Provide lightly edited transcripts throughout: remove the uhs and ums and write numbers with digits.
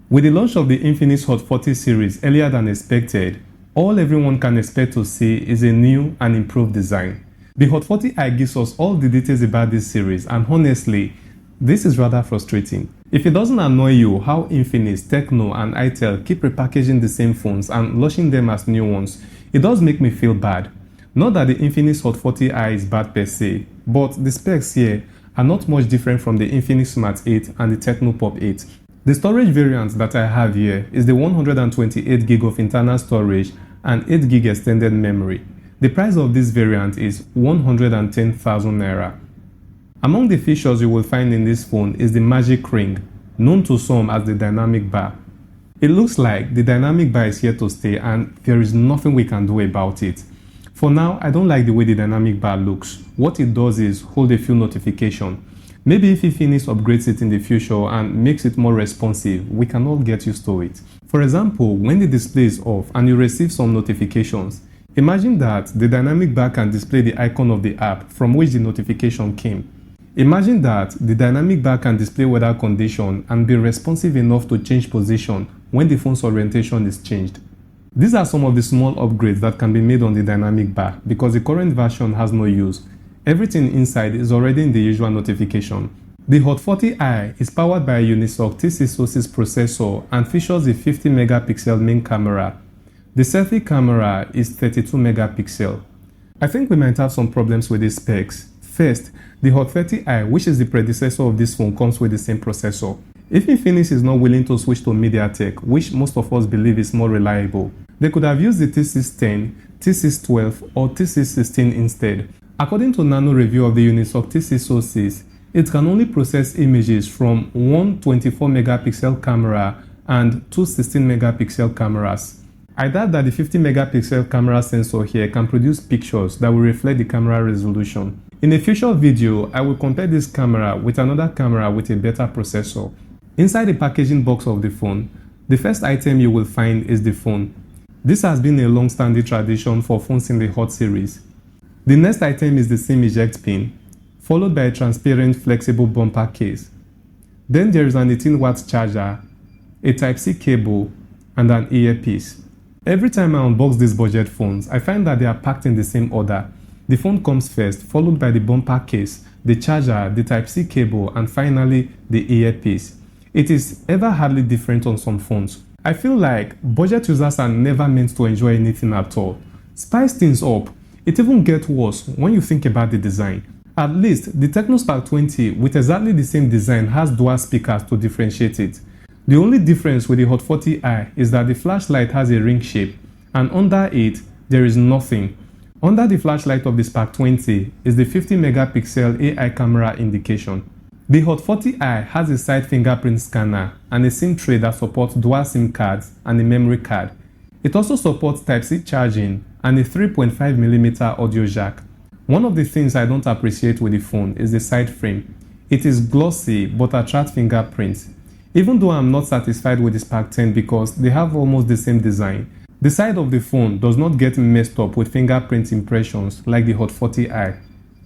With the launch of the Infinix Hot 40 series earlier than expected, all everyone can expect to see is a new and improved design. The Hot 40i gives us all the details about this series, and honestly, this is rather frustrating. If it doesn't annoy you how Infinix, Tecno and Itel keep repackaging the same phones and launching them as new ones, it does make me feel bad. Not that the Infinix Hot 40i is bad per se, but the specs here are not much different from the Infinix Smart 8 and the Tecno Pop 8. The storage variant that I have here is the 128GB of internal storage and 8GB extended memory. The price of this variant is 110,000 naira. Among the features you will find in this phone is the magic ring, known to some as the dynamic bar. It looks like the dynamic bar is here to stay and there is nothing we can do about it. For now, I don't like the way the dynamic bar looks. What it does is hold a few notifications. Maybe if Infinix upgrades it in the future and makes it more responsive, we can all get used to it. For example, when the display is off and you receive some notifications, imagine that the dynamic bar can display the icon of the app from which the notification came. Imagine that the dynamic bar can display weather condition and be responsive enough to change position when the phone's orientation is changed. These are some of the small upgrades that can be made on the dynamic bar because the current version has no use. Everything inside is already in the usual notification. The Hot 40i is powered by a UNISOC T606 processor and features a 50MP main camera. The selfie camera is 32MP. I think we might have some problems with these specs. First, the Hot 30i, which is the predecessor of this phone, comes with the same processor. If Infinix is not willing to switch to MediaTek, which most of us believe is more reliable, they could have used the T610, T612 or T616 instead. According to Nano review of the UNISOC T606, it can only process images from one 24MP camera and two 16MP cameras. I doubt that the 50MP camera sensor here can produce pictures that will reflect the camera resolution. In a future video, I will compare this camera with another camera with a better processor. Inside the packaging box of the phone, the first item you will find is the phone. This has been a long-standing tradition for phones in the Hot series. The next item is the SIM eject pin, followed by a transparent flexible bumper case. Then there is an 18W charger, a Type-C cable, and an earpiece. Every time I unbox these budget phones, I find that they are packed in the same order. The phone comes first, followed by the bumper case, the charger, the Type-C cable, and finally the earpiece. It is ever hardly different on some phones. I feel like budget users are never meant to enjoy anything at all. Spice things up. It even gets worse when you think about the design. At least, the Tecno Spark 20 with exactly the same design has dual speakers to differentiate it. The only difference with the Hot 40i is that the flashlight has a ring shape, and under it, there is nothing. Under the flashlight of the Spark 20 is the 50MP AI camera indication. The Hot 40i has a side fingerprint scanner and a SIM tray that supports dual SIM cards and a memory card. It also supports Type-C charging and a 3.5mm audio jack. One of the things I don't appreciate with the phone is the side frame. It is glossy but attracts fingerprints. Even though I'm not satisfied with the Spark 10 because they have almost the same design, the side of the phone does not get messed up with fingerprint impressions like the Hot 40i.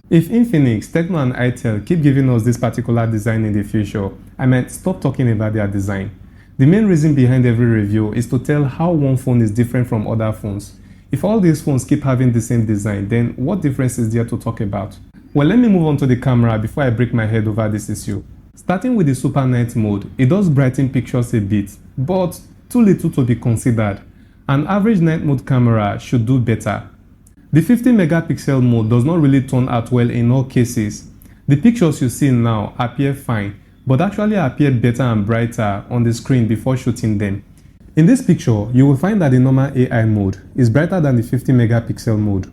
If Infinix, Tecno and Itel keep giving us this particular design in the future, I might stop talking about their design. The main reason behind every review is to tell how one phone is different from other phones. If all these phones keep having the same design, then what difference is there to talk about? Well, let me move on to the camera before I break my head over this issue. Starting with the Super Night mode, it does brighten pictures a bit, but too little to be considered. An average night mode camera should do better. The 50MP mode does not really turn out well in all cases. The pictures you see now appear fine, but actually appear better and brighter on the screen before shooting them. In this picture, you will find that the normal AI mode is brighter than the 50MP mode.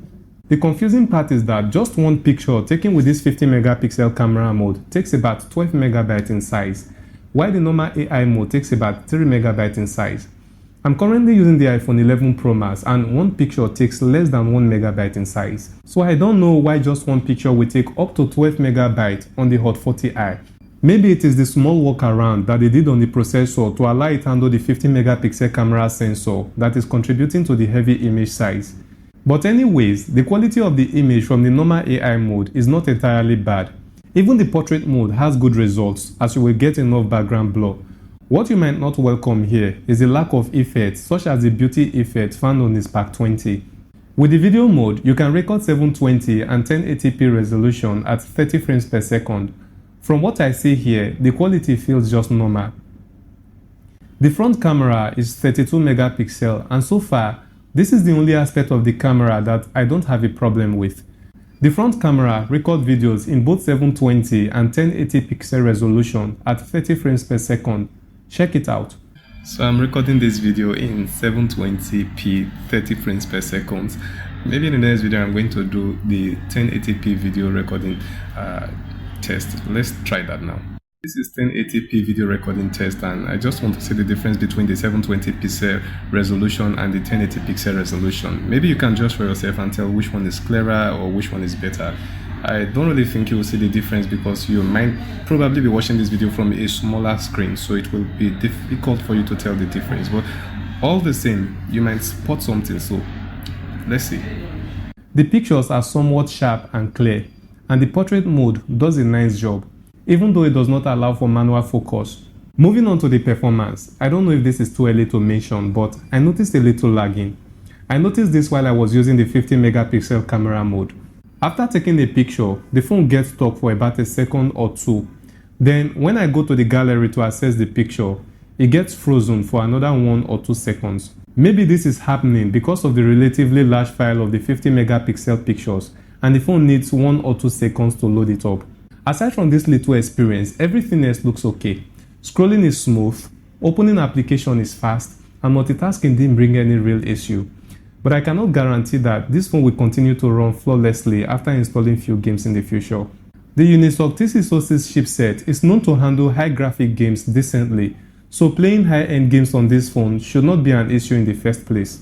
The confusing part is that just one picture taken with this 50MP camera mode takes about 12MB in size, while the normal AI mode takes about 3MB in size. I'm currently using the iPhone 11 Pro Max and one picture takes less than 1MB in size. So I don't know why just one picture will take up to 12MB on the Hot 40i. Maybe it is the small workaround that they did on the processor to allow it to handle the 50MP camera sensor that is contributing to the heavy image size. But anyways, the quality of the image from the normal AI mode is not entirely bad. Even the portrait mode has good results as you will get enough background blur. What you might not welcome here is the lack of effects such as the beauty effect found on the Spark 20. With the video mode, you can record 720 and 1080p resolution at 30 frames per second. From what I see here, the quality feels just normal. The front camera is 32 megapixel, and so far, this is the only aspect of the camera that I don't have a problem with. The front camera records videos in both 720 and 1080 pixel resolution at 30 frames per second. Check it out. So I'm recording this video in 720p 30 frames per second. Maybe in the next video I'm going to do the 1080p video recording test. Let's try that now. This is 1080p video recording test, and I just want to see the difference between the 720 pixel resolution and the 1080 pixel resolution. Maybe you can judge for yourself and tell which one is clearer or which one is better. I don't really think you will see the difference because you might probably be watching this video from a smaller screen, so it will be difficult for you to tell the difference. But all the same, you might spot something, so let's see. The pictures are somewhat sharp and clear, and the portrait mode does a nice job, even though it does not allow for manual focus. Moving on to the performance, I don't know if this is too early to mention, but I noticed a little lagging. I noticed this while I was using the 50 megapixel camera mode. After taking a picture, the phone gets stuck for about a second or two. Then, when I go to the gallery to access the picture, it gets frozen for another 1 or 2 seconds. Maybe this is happening because of the relatively large file of the 50 megapixel pictures, and the phone needs 1 or 2 seconds to load it up. Aside from this little experience, everything else looks okay. Scrolling is smooth, opening application is fast, and multitasking didn't bring any real issue. But I cannot guarantee that this phone will continue to run flawlessly after installing few games in the future. The UNISOC T606 chipset is known to handle high graphic games decently, so playing high-end games on this phone should not be an issue in the first place.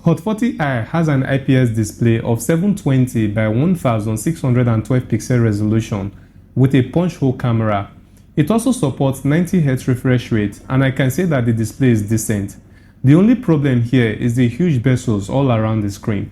Hot 40i has an IPS display of 720 by 1612 pixel resolution with a punch hole camera. It also supports 90Hz refresh rate, and I can say that the display is decent. The only problem here is the huge bezels all around the screen.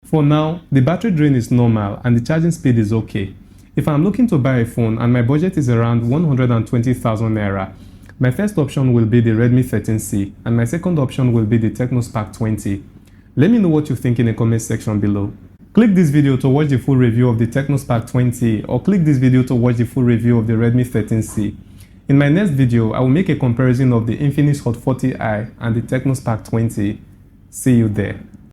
For now, the battery drain is normal and the charging speed is okay. If I'm looking to buy a phone and my budget is around 120,000 naira, my first option will be the Redmi 13C and my second option will be the Tecno Spark 20. Let me know what you think in the comment section below. Click this video to watch the full review of the Tecno Spark 20, or click this video to watch the full review of the Redmi 13C. In my next video, I will make a comparison of the Infinix Hot 40i and the Tecno Spark 20. See you there.